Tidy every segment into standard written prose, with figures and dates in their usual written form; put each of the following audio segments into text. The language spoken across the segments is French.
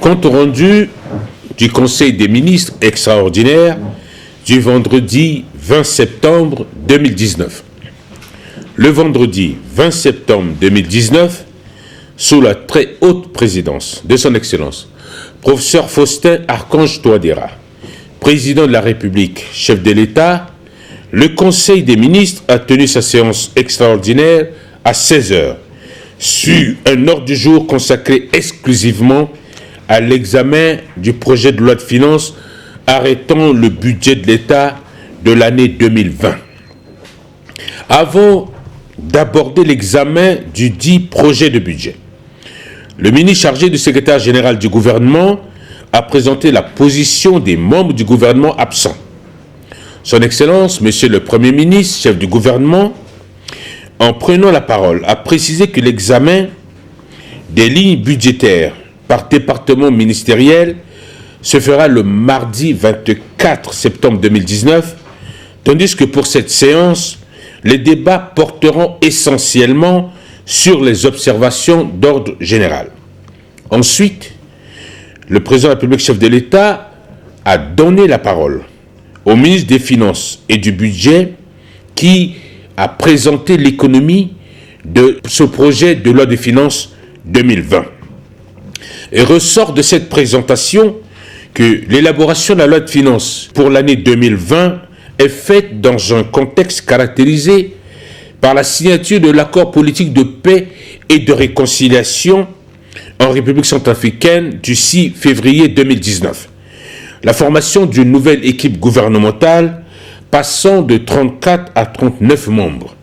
Compte rendu du Conseil des ministres extraordinaire du vendredi 20 septembre 2019. Le vendredi 20 septembre 2019, sous la très haute présidence de son Excellence, professeur Faustin Archange Touadéra, président de la République, chef de l'État, le Conseil des ministres a tenu sa séance extraordinaire à 16h, sur un ordre du jour consacré exclusivement à l'examen du projet de loi de finances arrêtant le budget de l'État de l'année 2020. Avant d'aborder l'examen du dit projet de budget, le ministre chargé du secrétaire général du gouvernement a présenté la position des membres du gouvernement absents. Son Excellence, Monsieur le Premier ministre, chef du gouvernement, en prenant la parole, a précisé que l'examen des lignes budgétaires par département ministériel se fera le mardi 24 septembre 2019, tandis que pour cette séance, les débats porteront essentiellement sur les observations d'ordre général. Ensuite, le président de la République, chef de l'État, a donné la parole au ministre des Finances et du Budget qui a présenté l'économie de ce projet de loi de finances 2020. Et ressort de cette présentation que l'élaboration de la loi de finances pour l'année 2020 est faite dans un contexte caractérisé par la signature de l'accord politique de paix et de réconciliation en République centrafricaine du 6 février 2019, la formation d'une nouvelle équipe gouvernementale passant de 34 à 39 membres,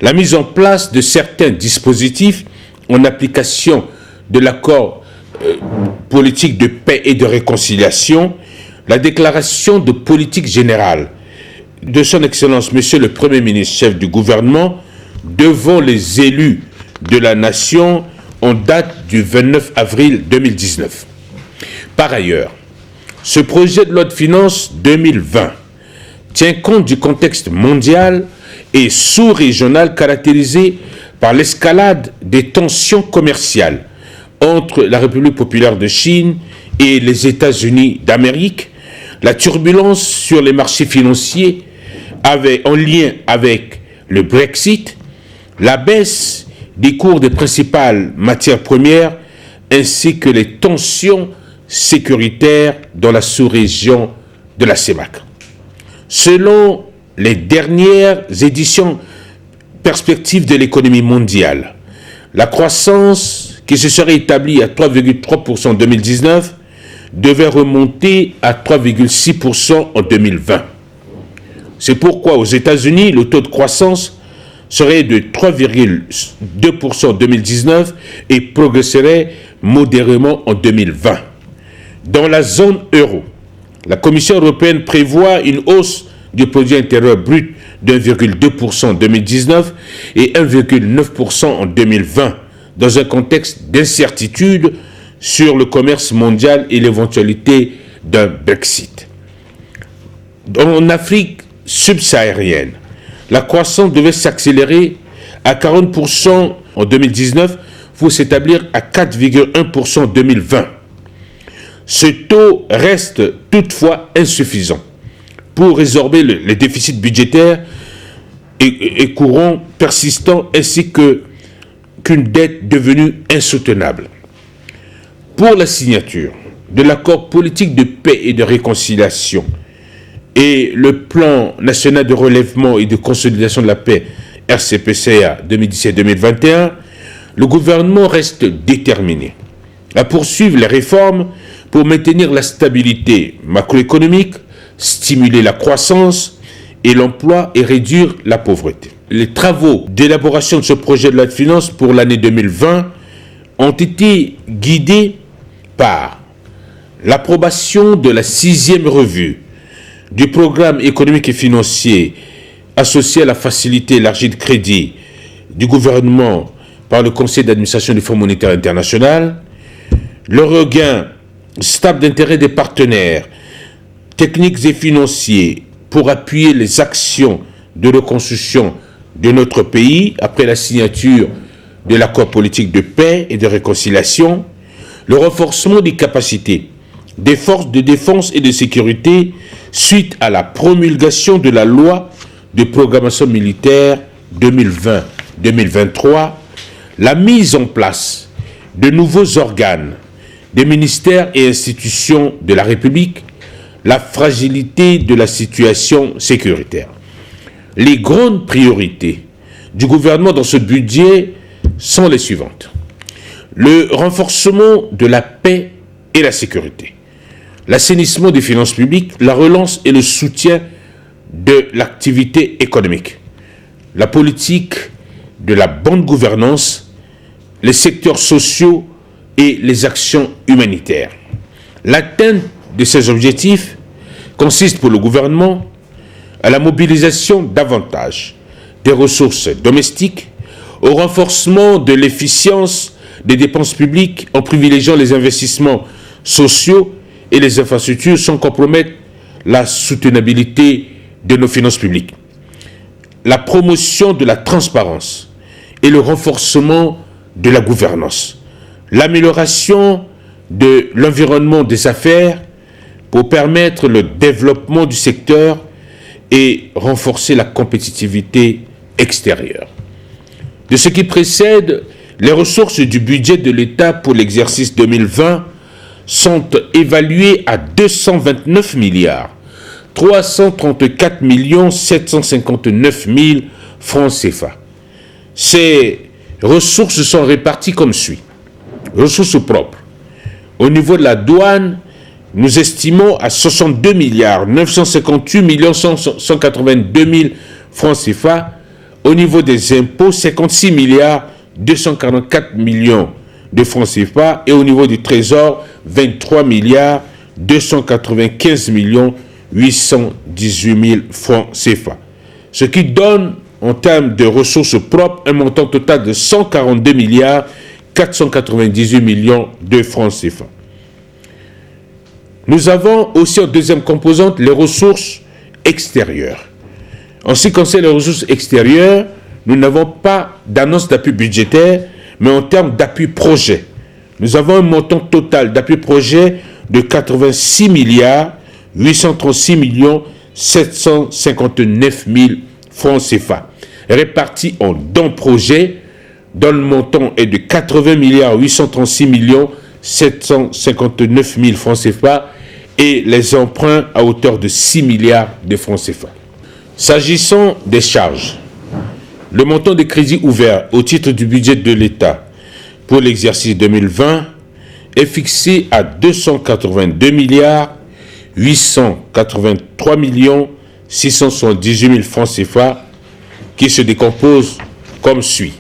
la mise en place de certains dispositifs en application de l'accord politique de paix et de réconciliation, la déclaration de politique générale de son Excellence, Monsieur le Premier ministre, chef du gouvernement, devant les élus de la nation en date du 29 avril 2019. Par ailleurs, ce projet de loi de finances 2020 tient compte du contexte mondial et sous-régional caractérisé par l'escalade des tensions commerciales entre la République populaire de Chine et les États-Unis d'Amérique, la turbulence sur les marchés financiers en lien avec le Brexit, la baisse des cours des principales matières premières, ainsi que les tensions sécuritaires dans la sous-région de la CEMAC. Selon les dernières éditions perspectives de l'économie mondiale, la croissance qui se serait établie à 3,3% en 2019 devait remonter à 3,6% en 2020. C'est pourquoi aux États-Unis, le taux de croissance serait de 3,2% en 2019 et progresserait modérément en 2020. Dans la zone euro, la Commission européenne prévoit une hausse du produit intérieur brut de 1,2% en 2019 et 1,9% en 2020, dans un contexte d'incertitude sur le commerce mondial et l'éventualité d'un Brexit. En Afrique subsaharienne, la croissance devait s'accélérer à 40% en 2019 pour s'établir à 4,1% en 2020. Ce taux reste toutefois insuffisant pour résorber les déficits budgétaires et courants persistants ainsi qu'une dette devenue insoutenable. Pour la signature de l'accord politique de paix et de réconciliation et le plan national de relèvement et de consolidation de la paix RCPCA 2017-2021, le gouvernement reste déterminé à poursuivre les réformes pour maintenir la stabilité macroéconomique, stimuler la croissance et l'emploi et réduire la pauvreté. Les travaux d'élaboration de ce projet de loi de finances pour l'année 2020 ont été guidés par l'approbation de la 6e revue du programme économique et financier associé à la facilité élargie de crédit du gouvernement par le Conseil d'administration du Fonds monétaire international, le regain stable d'intérêt des partenaires techniques et financiers pour appuyer les actions de reconstruction de notre pays après la signature de l'accord politique de paix et de réconciliation, le renforcement des capacités des forces de défense et de sécurité suite à la promulgation de la loi de programmation militaire 2020-2023, la mise en place de nouveaux organes, des ministères et institutions de la République, la fragilité de la situation sécuritaire. Les grandes priorités du gouvernement dans ce budget sont les suivantes. Le renforcement de la paix et la sécurité, l'assainissement des finances publiques, la relance et le soutien de l'activité économique, la politique de la bonne gouvernance, les secteurs sociaux et les actions humanitaires. L'atteinte de ces objectifs consiste pour le gouvernement à la mobilisation davantage des ressources domestiques, au renforcement de l'efficience des dépenses publiques en privilégiant les investissements sociaux et les infrastructures sans compromettre la soutenabilité de nos finances publiques. La promotion de la transparence et le renforcement de la gouvernance. L'amélioration de l'environnement des affaires pour permettre le développement du secteur et renforcer la compétitivité extérieure. De ce qui précède, les ressources du budget de l'État pour l'exercice 2020 sont évaluées à 229 milliards 334 759 000 francs CFA. Ces ressources sont réparties comme suit. Ressources propres. Au niveau de la douane, nous estimons à 62 milliards 958 182 000 francs CFA. Au niveau des impôts, 56 milliards 244 millions de francs CFA. Et au niveau du trésor, 23 milliards 295 millions 818 000 francs CFA. Ce qui donne, en termes de ressources propres, un montant total de 142 milliards 498 millions de francs CFA. Nous avons aussi en deuxième composante les ressources extérieures. En ce qui concerne les ressources extérieures, nous n'avons pas d'annonce d'appui budgétaire, mais en termes d'appui projet. Nous avons un montant total d'appui projet de 86 milliards 836 millions 759 000 francs CFA, répartis en dons projets, dont le montant est de 80 milliards 836 millions 759 000 francs CFA et les emprunts à hauteur de 6 milliards de francs CFA. S'agissant des charges, le montant des crédits ouverts au titre du budget de l'État pour l'exercice 2020 est fixé à 282 milliards 883 millions 678 000 francs CFA qui se décompose comme suit.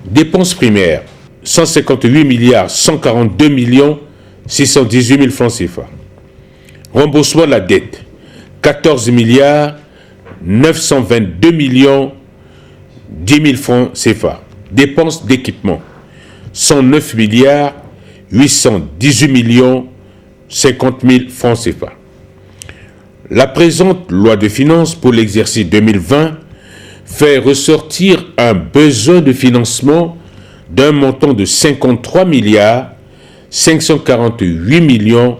Dépenses primaires, 158 milliards 142 millions 618 000 francs CFA. Remboursement de la dette, 14 milliards 922 millions 10 000 francs CFA. Dépenses d'équipement, 109 milliards 818 millions 50 000 francs CFA. La présente loi de finances pour l'exercice 2020 fait ressortir un besoin de financement d'un montant de 53 milliards 548 millions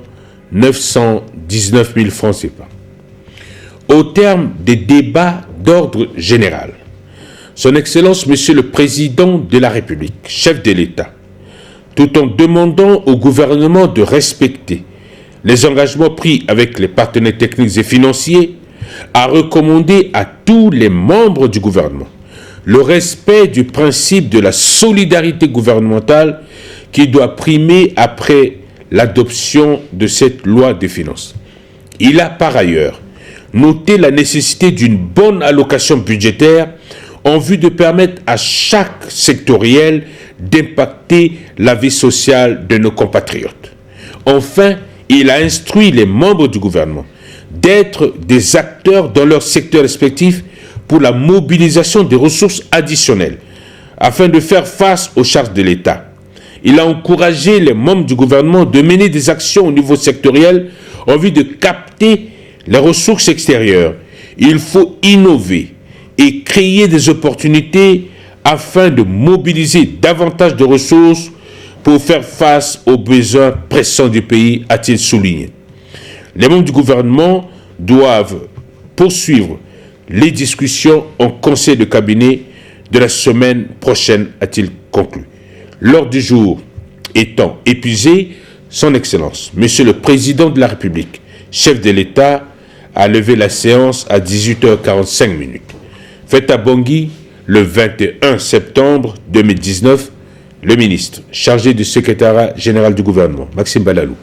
919 000 francs CFA. Au terme des débats d'ordre général, Son Excellence, Monsieur le Président de la République, chef de l'État, tout en demandant au gouvernement de respecter les engagements pris avec les partenaires techniques et financiers, a recommandé à tous les membres du gouvernement le respect du principe de la solidarité gouvernementale qui doit primer après l'adoption de cette loi de finances. Il a par ailleurs noté la nécessité d'une bonne allocation budgétaire en vue de permettre à chaque sectoriel d'impacter la vie sociale de nos compatriotes. Enfin, il a instruit les membres du gouvernement d'être des acteurs dans leur secteur respectif pour la mobilisation des ressources additionnelles afin de faire face aux charges de l'État. Il a encouragé les membres du gouvernement de mener des actions au niveau sectoriel en vue de capter les ressources extérieures. Il faut innover et créer des opportunités afin de mobiliser davantage de ressources pour faire face aux besoins pressants du pays, a-t-il souligné. Les membres du gouvernement doivent poursuivre les discussions en conseil de cabinet de la semaine prochaine, a-t-il conclu. L'ordre du jour étant épuisé, Son Excellence, Monsieur le Président de la République, chef de l'État, a levé la séance à 18h45. Fait à Bangui, le 21 septembre 2019, le ministre chargé du secrétariat général du gouvernement, Maxime Balalou,